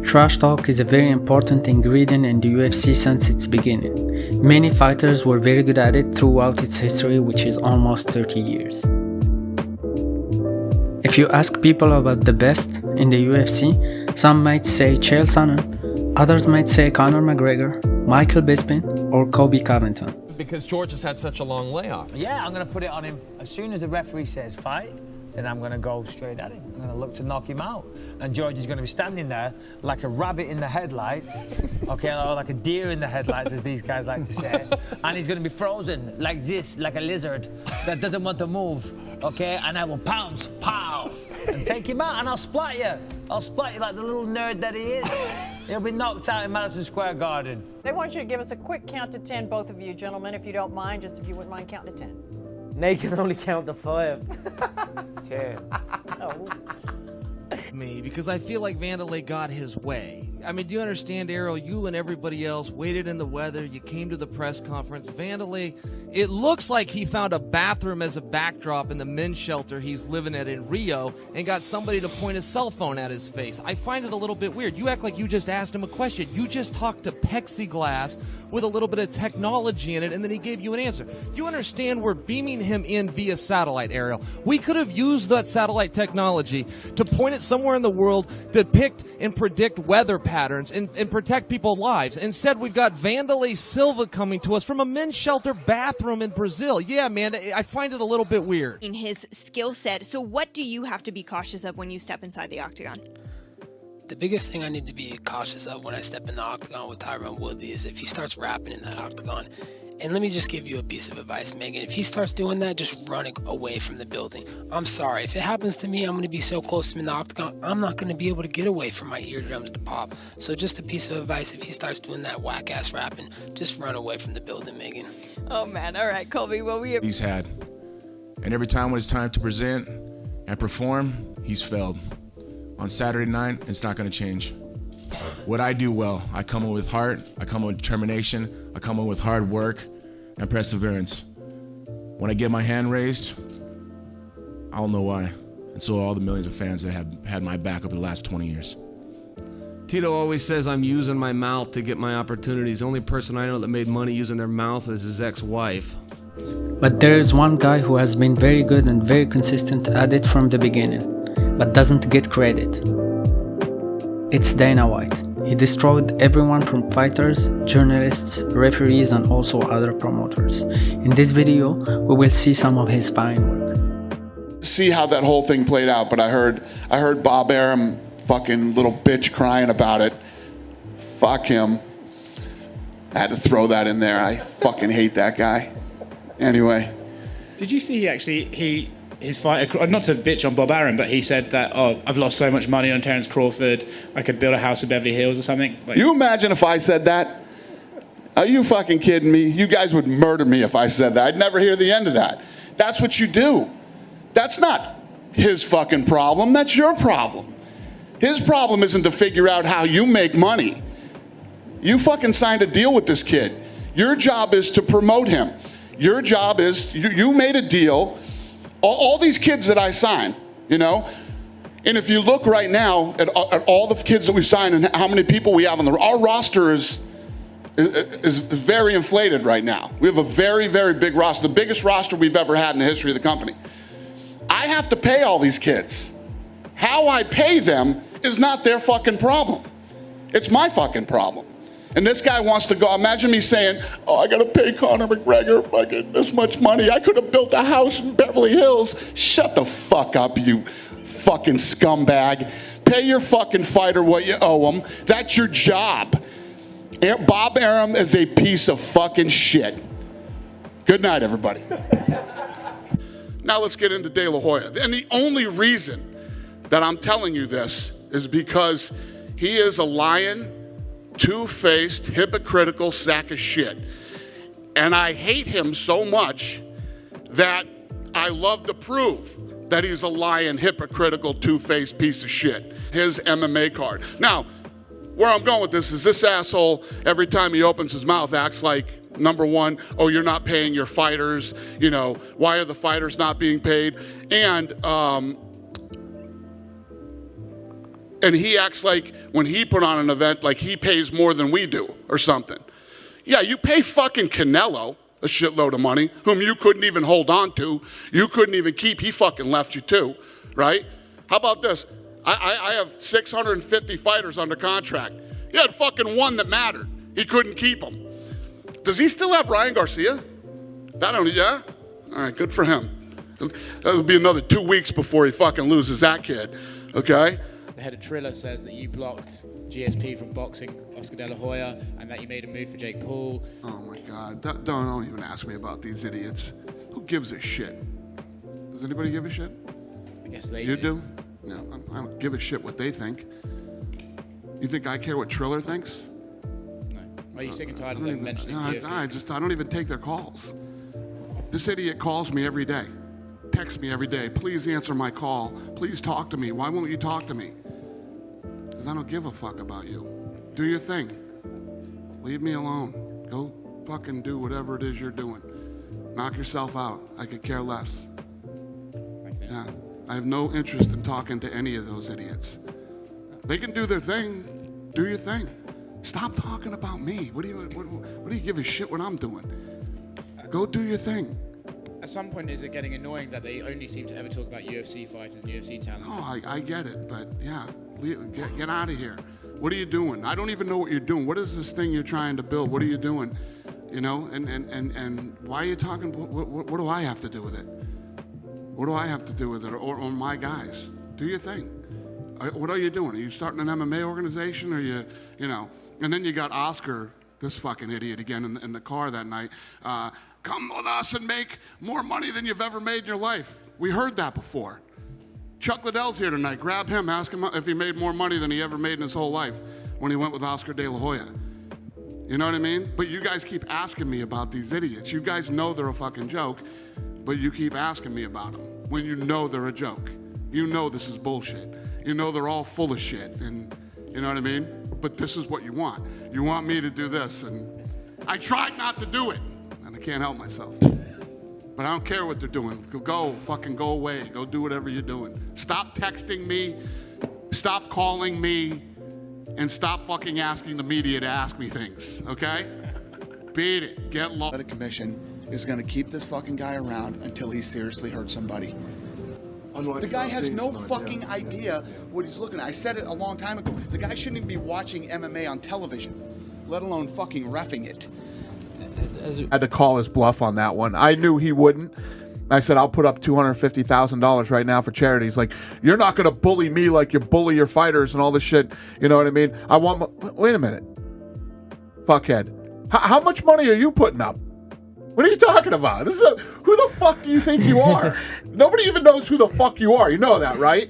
Trash talk is a very important ingredient in the UFC since its beginning. Many fighters were very good at it throughout its history, which is almost 30 years. If you ask people about the best in the UFC, some might say Chael Sonnen, others might say Conor McGregor, Michael Bisping, or Colby Covington. Because George has had such a long layoff. Yeah, I'm going to put it on him. As soon as the referee says fight, then I'm going to go straight at him. I'm going to look to knock him out. And George is going to be standing there like a rabbit in the headlights, okay, or like a deer in the headlights, as these guys like to say. And he's going to be frozen like this, like a lizard that doesn't want to move, okay? And I will pounce, pow, and take him out, and I'll splat you. I'll splat you like the little nerd that he is. He'll be knocked out in Madison Square Garden. They want you to give us a quick count to 10, both of you gentlemen, if you don't mind, just if you wouldn't mind counting to 10. Nate can only count to 5. 10. Oh. Me, because I feel like Vanderlei got his way. I mean, do you understand, Errol? You and everybody else waited in the weather. You came to the press conference. Vanderlei, it looks like he found a bathroom as a backdrop in the men's shelter he's living at in Rio and got somebody to point a cell phone at his face. I find it a little bit weird. You act like you just asked him a question. You just talked to plexiglass with a little bit of technology in it, and then he gave you an answer. You understand we're beaming him in via satellite, Ariel. We could have used that satellite technology to point it somewhere in the world, depict and predict weather patterns and protect people's lives. Instead, we've got Vanderlei Silva coming to us from a men's shelter bathroom in Brazil. Yeah, man, I find it a little bit weird. In his skill set. So what do you have to be cautious of when you step inside the octagon? The biggest thing I need to be cautious of when I step in the octagon with Tyron Woodley is if he starts rapping in that octagon. And let me just give you a piece of advice, Megan. If he starts doing that, just run away from the building. I'm sorry. If it happens to me, I'm going to be so close to him in the octagon, I'm not going to be able to get away from my eardrums to pop. So just a piece of advice, if he starts doing that whack-ass rapping, just run away from the building, Megan. Oh, man. All right, Colby. Well, He's had. And every time when it's time to present and perform, he's failed. On Saturday night, it's not going to change. What I do well, I come in with heart, I come in with determination, I come in with hard work and perseverance. When I get my hand raised, I don't know why. And so are all the millions of fans that have had my back over the last 20 years. Tito always says I'm using my mouth to get my opportunities. The only person I know that made money using their mouth is his ex-wife. But there is one guy who has been very good and very consistent at it from the beginning, but doesn't get credit. It's Dana White. He destroyed everyone from fighters, journalists, referees, and also other promoters. In this video, we will see some of his fine work. See how that whole thing played out, but I heard Bob Arum, fucking little bitch, crying about it. Fuck him. I had to throw that in there. I fucking hate that guy. Anyway. Did you see his fight, not to bitch on Bob Arum, but he said that, oh, I've lost so much money on Terence Crawford, I could build a house in Beverly Hills or something? Like, you imagine if I said that? Are you fucking kidding me? You guys would murder me if I said that. I'd never hear the end of that. That's what you do. That's not his fucking problem. That's your problem. His problem isn't to figure out how you make money. You fucking signed a deal with this kid. Your job is to promote him. Your job is, you made a deal. All these kids that I sign, you know, and if you look right now at all the kids that we've signed and how many people we have on our roster is very inflated right now. We have a very, very big roster, the biggest roster we've ever had in the history of the company. I have to pay all these kids. How I pay them is not their fucking problem. It's my fucking problem. And this guy wants to go, imagine me saying, oh, I gotta pay Conor McGregor fucking this much money. I could have built a house in Beverly Hills. Shut the fuck up, you fucking scumbag. Pay your fucking fighter what you owe him. That's your job. Bob Arum is a piece of fucking shit. Good night, everybody. Now let's get into De La Hoya. And the only reason that I'm telling you this is because he is a lying, two-faced, hypocritical sack of shit. And I hate him so much that I love to prove that he's a lying, hypocritical, two-faced piece of shit. His MMA card. Now, where I'm going with this is this asshole, every time he opens his mouth, acts like, number one, oh, you're not paying your fighters. You know, why are the fighters not being paid? And And he acts like when he put on an event, like he pays more than we do or something. Yeah, you pay fucking Canelo a shitload of money, whom you couldn't even hold on to. You couldn't even keep. He fucking left you too, right? How about this? I have 650 fighters under contract. He had fucking one that mattered. He couldn't keep him. Does he still have Ryan Garcia? Yeah? All right, good for him. That'll be another 2 weeks before he fucking loses that kid, okay? The head of Triller says that you blocked GSP from boxing Oscar De La Hoya and that you made a move for Jake Paul. Oh my God, don't even ask me about these idiots. Who gives a shit? Does anybody give a shit? I guess they You do? No, I don't give a shit what they think. You think I care what Triller thinks? No. Are you sick and tired of them mentioning UFC? I don't even take their calls. This idiot calls me every day, texts me every day. Please answer my call. Please talk to me. Why won't you talk to me? Because I don't give a fuck about you. Do your thing. Leave me alone. Go fucking do whatever it is you're doing. Knock yourself out. I could care less. Yeah, I have no interest in talking to any of those idiots. They can do their thing. Do your thing. Stop talking about me. What do you give a shit what I'm doing? Go do your thing. At some point, is it getting annoying that they only seem to ever talk about UFC fighters and UFC talent? Oh, I get it, but yeah, get out of here. What are you doing? I don't even know what you're doing. What is this thing you're trying to build? What are you doing? You know, and why are you talking? What do I have to do with it? What do I have to do with it, or my guys? Do your thing. What are you doing? Are you starting an MMA organization, or you know? And then you got Oscar, this fucking idiot again in the car that night. Come with us and make more money than you've ever made in your life. We heard that before. Chuck Liddell's here tonight. Grab him, ask him if he made more money than he ever made in his whole life when he went with Oscar De La Hoya. You know what I mean? But you guys keep asking me about these idiots. You guys know they're a fucking joke, but you keep asking me about them when you know they're a joke. You know this is bullshit. You know they're all full of shit, and you know what I mean? But this is what you want. You want me to do this, and I tried not to do it, and I can't help myself. But I don't care what they're doing. Fucking go away. Go do whatever you're doing. Stop texting me, stop calling me, and stop fucking asking the media to ask me things, okay? Beat it. Get lost. The commission is going to keep this fucking guy around until he seriously hurts somebody. The guy has no fucking idea what he's looking at. I said it a long time ago. The guy shouldn't even be watching MMA on television, let alone fucking reffing it. I had to call his bluff on that one. I knew he wouldn't. I said, I'll put up $250,000 right now for charity. He's like, you're not going to bully me like you bully your fighters and all this shit. You know what I mean? Wait a minute. Fuckhead. How much money are you putting up? What are you talking about? Who the fuck do you think you are? Nobody even knows who the fuck you are. You know that, right?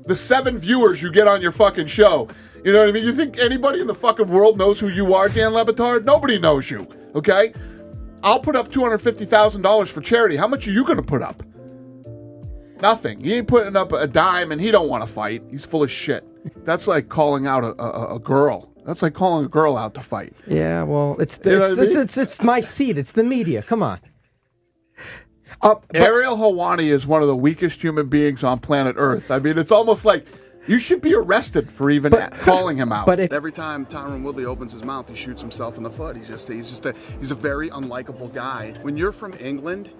The 7 viewers you get on your fucking show. You know what I mean? You think anybody in the fucking world knows who you are, Dan Le Batard? Nobody knows you, okay? I'll put up $250,000 for charity. How much are you going to put up? Nothing. He ain't putting up a dime, and he don't want to fight. He's full of shit. That's like calling out a girl. That's like calling a girl out to fight. Yeah, well, it's my seat. It's the media. Come on. Ariel Helwani is one of the weakest human beings on planet Earth. I mean, it's almost like you should be arrested for even calling him out. But every time Tyron Woodley opens his mouth, he shoots himself in the foot. He's a very unlikable guy. When you're from England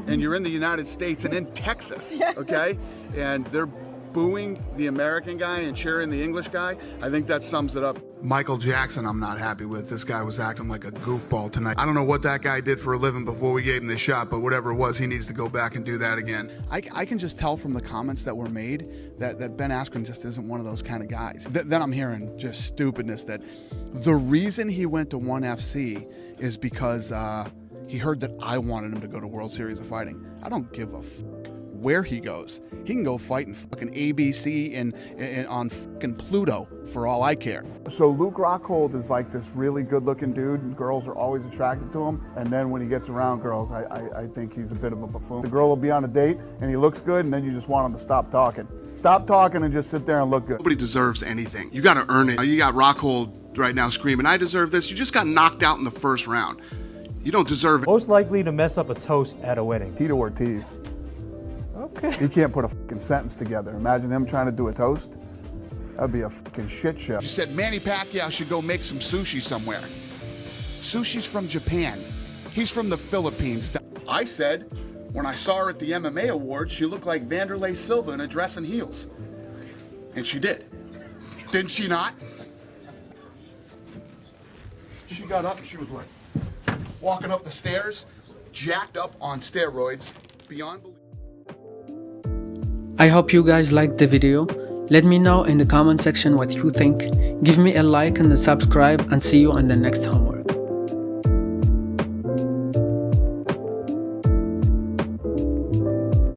and you're in the United States and in Texas, okay, and they're booing the American guy and cheering the English guy, I think that sums it up. Michael Jackson, I'm not happy with. This guy was acting like a goofball tonight. I don't know what that guy did for a living before we gave him the shot, but whatever it was, he needs to go back and do that again. I can just tell from the comments that were made that Ben Askren just isn't one of those kind of guys. Then I'm hearing just stupidness that the reason he went to ONE FC is because he heard that I wanted him to go to World Series of Fighting. I don't give a where he goes. He can go fight in fucking ABC and on fucking Pluto for all I care. So Luke Rockhold is like this really good-looking dude, and girls are always attracted to him. And then when he gets around girls, I think he's a bit of a buffoon. The girl will be on a date, and he looks good, and then you just want him to stop talking. Stop talking and just sit there and look good. Nobody deserves anything. You got to earn it. You got Rockhold right now screaming, I deserve this. You just got knocked out in the first round. You don't deserve it. Most likely to mess up a toast at a wedding. Tito Ortiz. Okay. He can't put a fucking sentence together. Imagine him trying to do a toast. That'd be a fucking shit show. You said Manny Pacquiao should go make some sushi somewhere. Sushi's from Japan. He's from the Philippines. I said, when I saw her at the MMA Awards, she looked like Vanderlei Silva in a dress and heels. And she did. Didn't she not? She got up and she was like, walking up the stairs, jacked up on steroids, beyond belief. I hope you guys liked the video. Let me know in the comment section what you think. Give me a like and a subscribe, and see you on the next homework.